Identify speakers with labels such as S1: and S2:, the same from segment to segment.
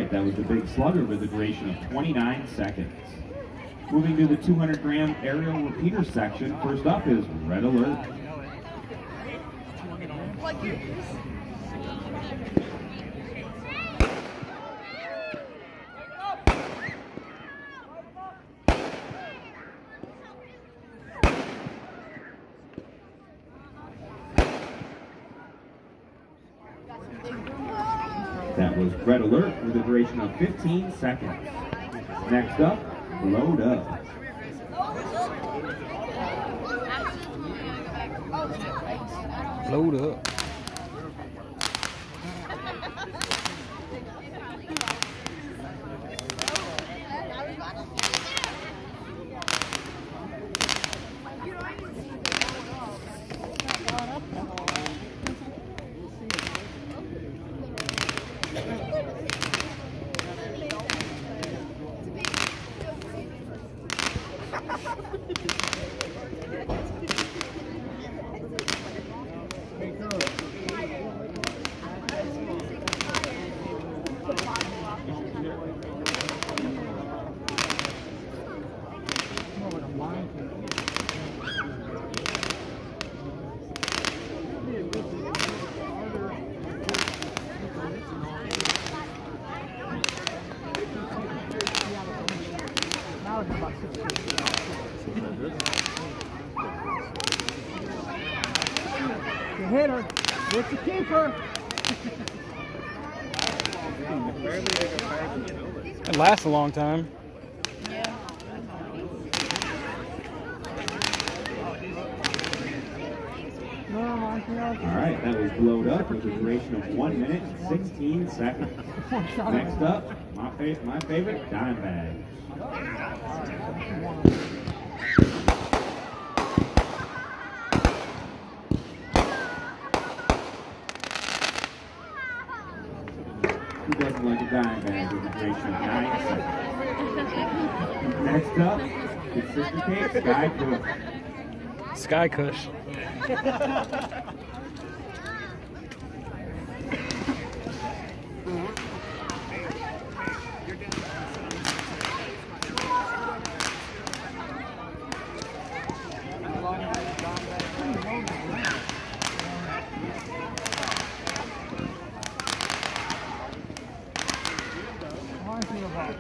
S1: right, that was the big slugger with a duration of 29 seconds. Moving to the 200-gram aerial repeater section, first up is Red Alert. That was Red Alert with a duration of 15 seconds. Next up, Load Up.
S2: Load Up.
S3: The hitter, it's the keeper.
S2: It lasts a long time.
S1: All right, that was Load Up with a duration of 1 minute, 16 seconds. Next up, my favorite, Dime Bag. Who doesn't like a Dime Bag with a duration of 9 seconds? Next up, it's Sister Kate, Sky Kush.
S2: Sky Kush.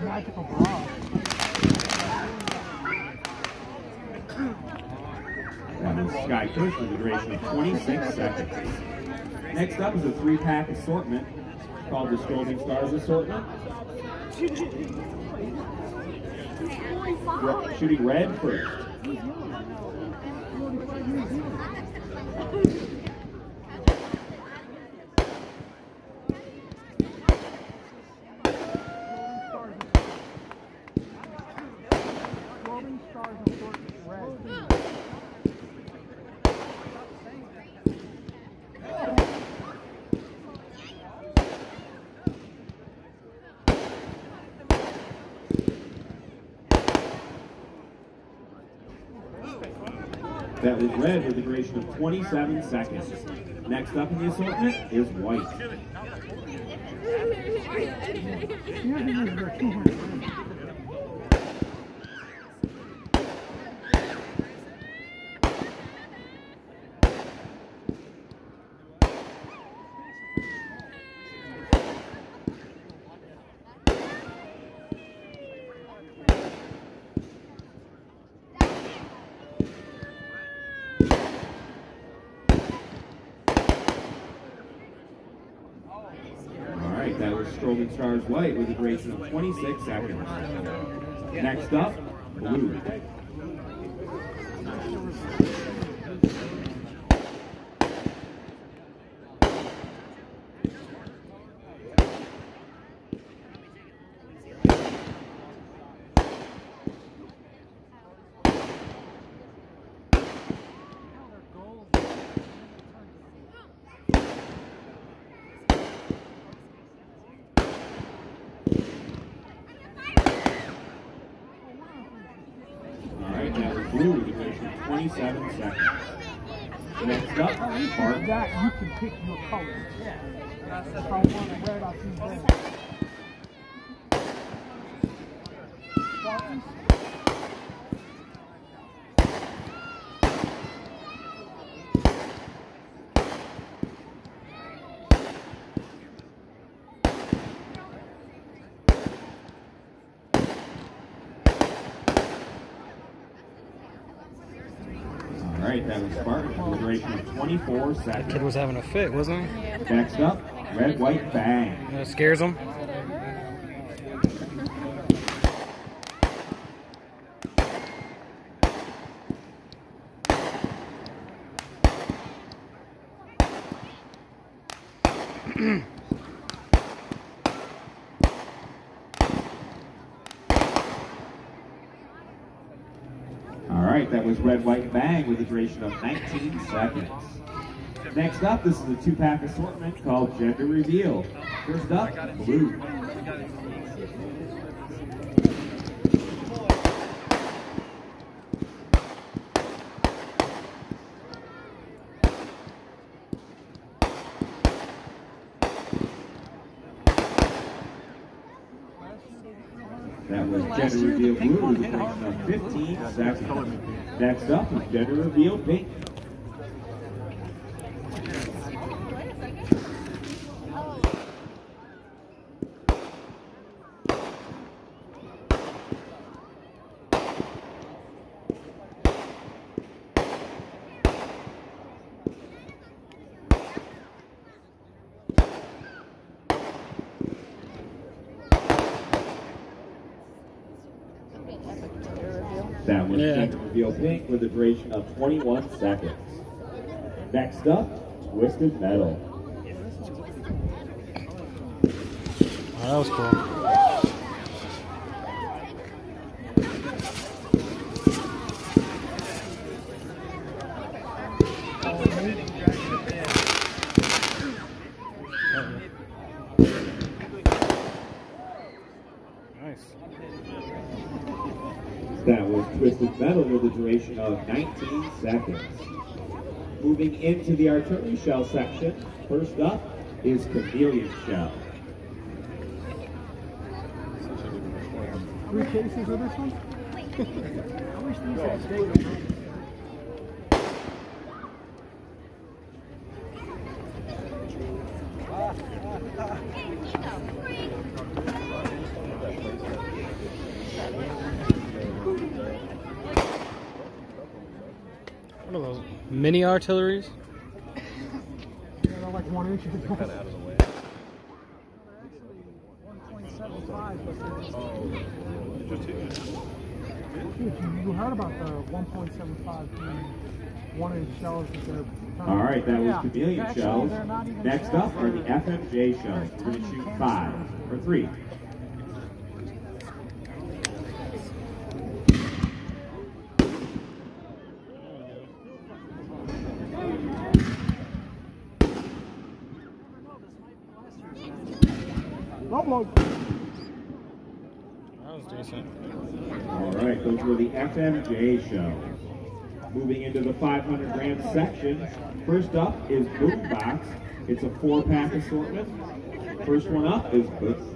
S3: Magical bra.
S1: That was Sky Kush with a duration of 26 seconds. Next up is a 3-pack assortment called the Scalding Stars Assortment. Shooting red first. That was red with a duration of 27 seconds. Next up in the assortment is white. That was Scalding Stars White with a duration of 26 seconds. Next up, blue. Blue with a duration of 27 seconds. Next up, Park.
S3: That you can pick your color. Yeah. If I want red, I'll choose red. Spartans.
S1: All right, that was Spartan for the duration of 24
S2: That
S1: seconds.
S2: kid was having a fit, wasn't he?
S1: Next up, red, white, bang.
S2: That scares him.
S1: All right, that was red, white, bang with a duration of 19 seconds. Next up, this is a two-pack assortment called Gender Reveal. First up, blue. That was Gender Reveal blue with a duration of 15 seconds. Next up is Gender Reveal pink. That was Gender Reveal pink with a duration of 21 seconds. Next up, Twisted Metal.
S2: Oh, that was cool. Nice.
S1: That was Twisted Metal with a duration of 19 seconds. Moving into the artillery shell section, first up is Chameleon Shell.
S3: 3 cases of this one? I wish these had big.
S2: What are those? Mini artilleries?
S3: Yeah, they're like 1 inch. Kind of out of the way. 1.75. You heard about the 1.75 1 inch shells that they're.
S1: All right, that was
S3: Yeah.
S1: Chameleon
S3: Actually,
S1: shells.
S3: they're not even
S1: Next
S3: shells,
S1: up are the
S3: they're-
S1: FMJ shells. We're going to shoot 5 or 3.
S3: Low blow.
S2: That was decent.
S1: All right, those were the FMJ shells. Moving into the 500 gram section, first up is Boombox. It's a 4-pack assortment. First one up is Boom.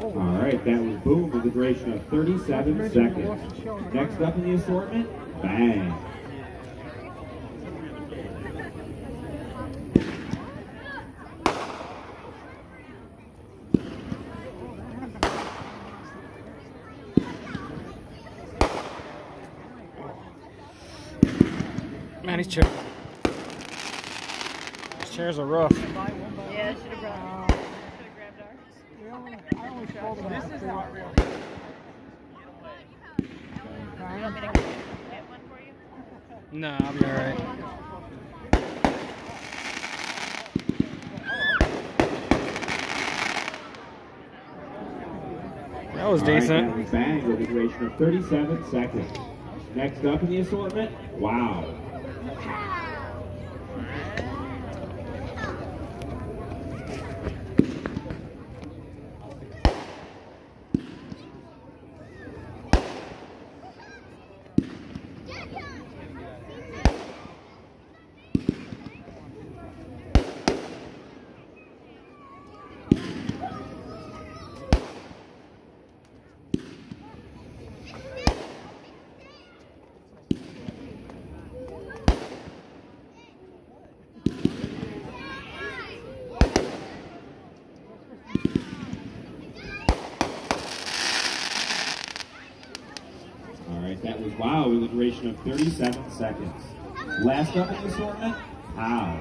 S1: All right, that was Boom with a duration of 37 seconds. Next up in the assortment, Bang.
S2: Man, these chairs are rough.
S4: Yeah, I should have grabbed ours.
S3: I always call them
S4: This is not real. You want me to get one for you?
S2: No, I'll be alright. That was decent.
S1: All right, bang with a duration of 37 seconds. Next up in the assortment, wow. That was wow with a duration of 37 seconds. Last up in the assortment, how.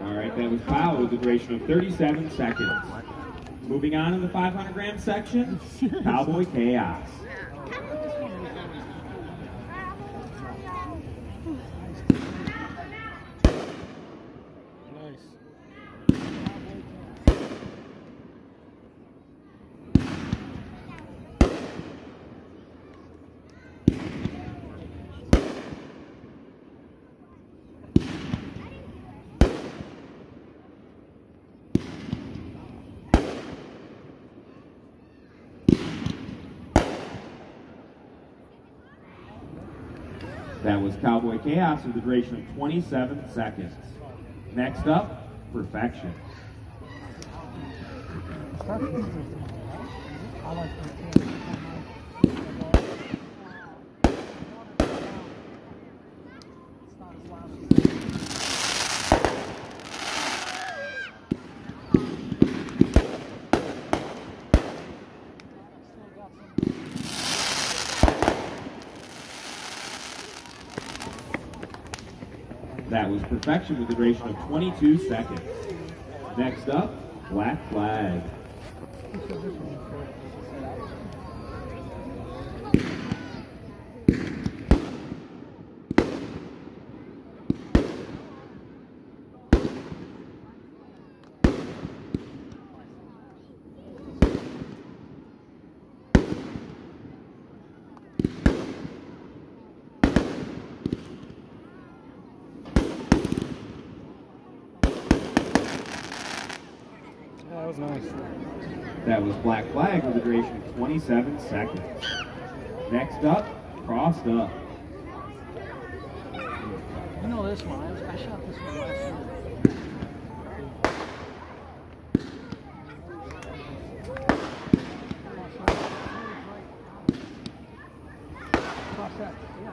S1: All right, that was foul with a duration of 37 seconds. Moving on in the 500 gram section, Cowboy Chaos. That was Cowboy Chaos with a duration of 27 seconds. Next up, Perfection.
S3: I like that.
S1: That was Perfection with a duration of 22 seconds. Next up, Black Flag.
S2: That was nice.
S1: That was Black Flag with a duration of 27 seconds. Next up, Crossed Up.
S3: You know this one. I shot this one last year. Cross that. Yeah.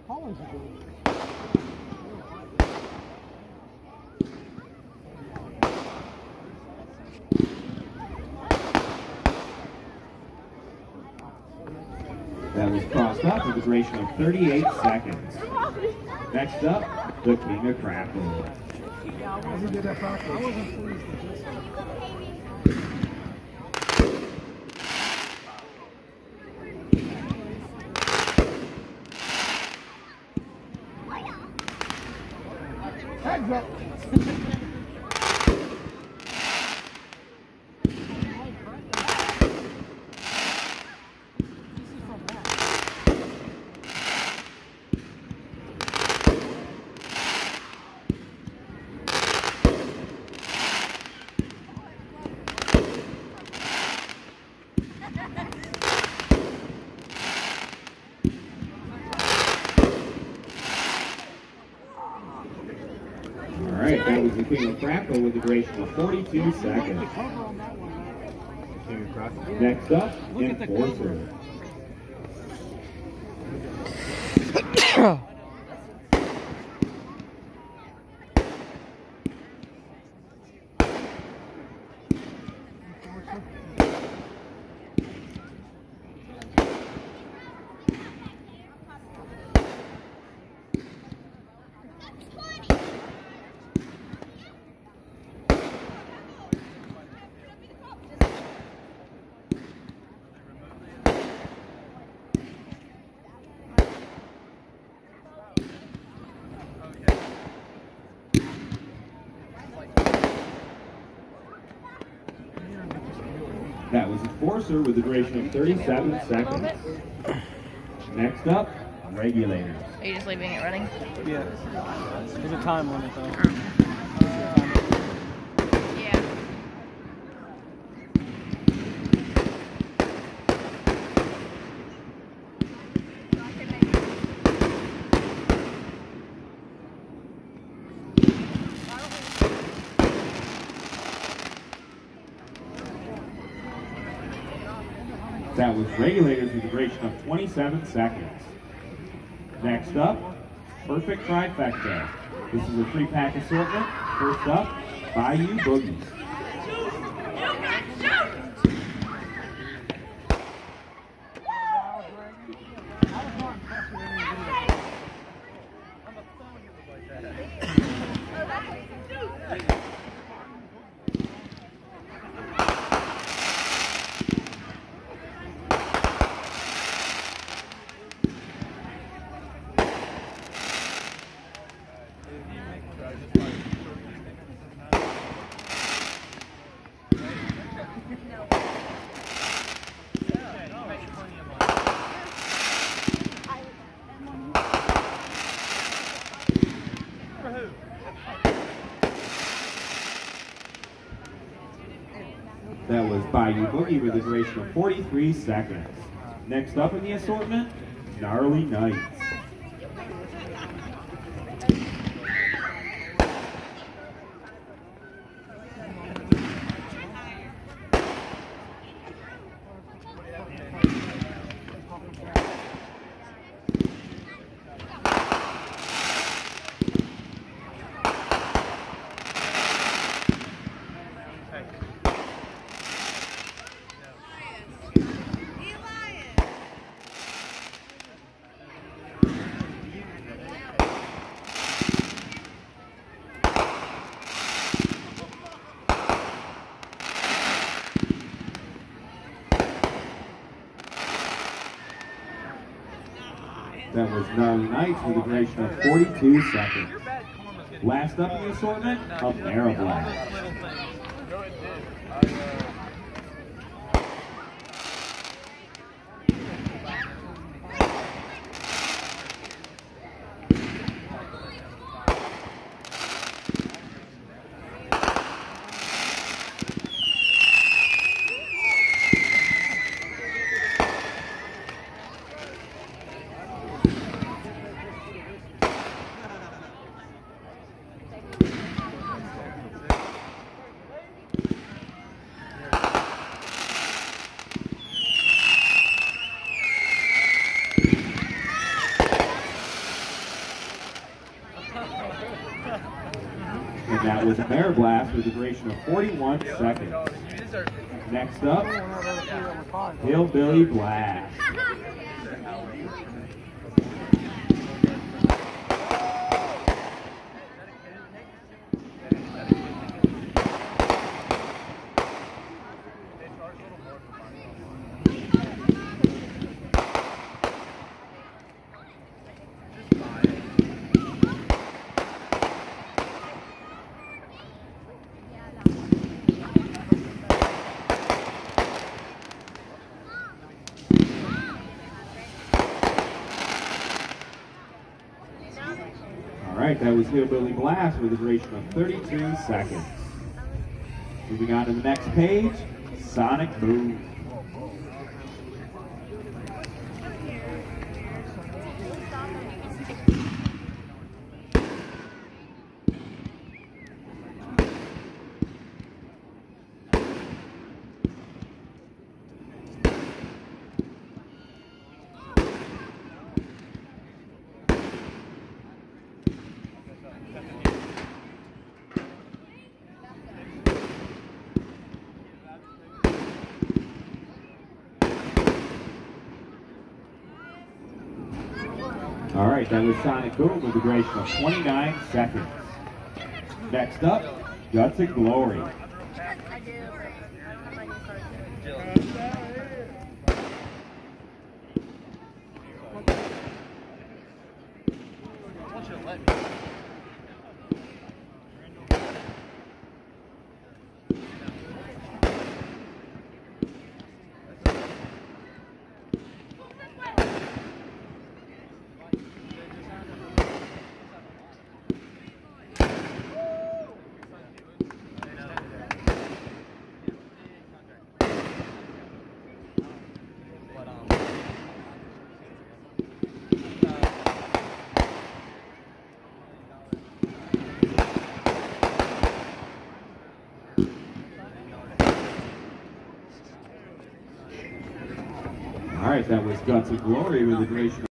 S3: Collins is good.
S1: That was Crossed Up with a duration of 38 seconds. Next up, the King of Crackle.
S3: He did that practice. I wasn't pleased with this one. Heads up.
S1: right, that was the King of Crackle with a duration of 42 seconds. Next up, Enforcer. That was Enforcer with a duration of 37 seconds. Next up, Regulators.
S4: Are you just leaving it running?
S2: Yeah. There's a time limit though.
S4: Yeah.
S1: That was Regulators with a duration of 27 seconds. Next up, Perfect Trifecta. This is a 3-pack assortment. First up, Bayou Boogies. That was Bayou Boogie with a duration of 43 seconds. Next up in the assortment, Gnarly Knights. That was Gnarly Knights with a duration of 42 seconds. Last up in the assortment, Ameriblast. And that was Ameriblast with a duration of 41 seconds. Next up, Hillbilly Blast. All right, that was Hillbilly Blast with a duration of 32 seconds. Moving on to the next page, Sonic Boom. All right, that was Sonic Boom with a duration of 29 seconds. Next up, Guts and Glory. All right, that was Guts and Glory with a duration of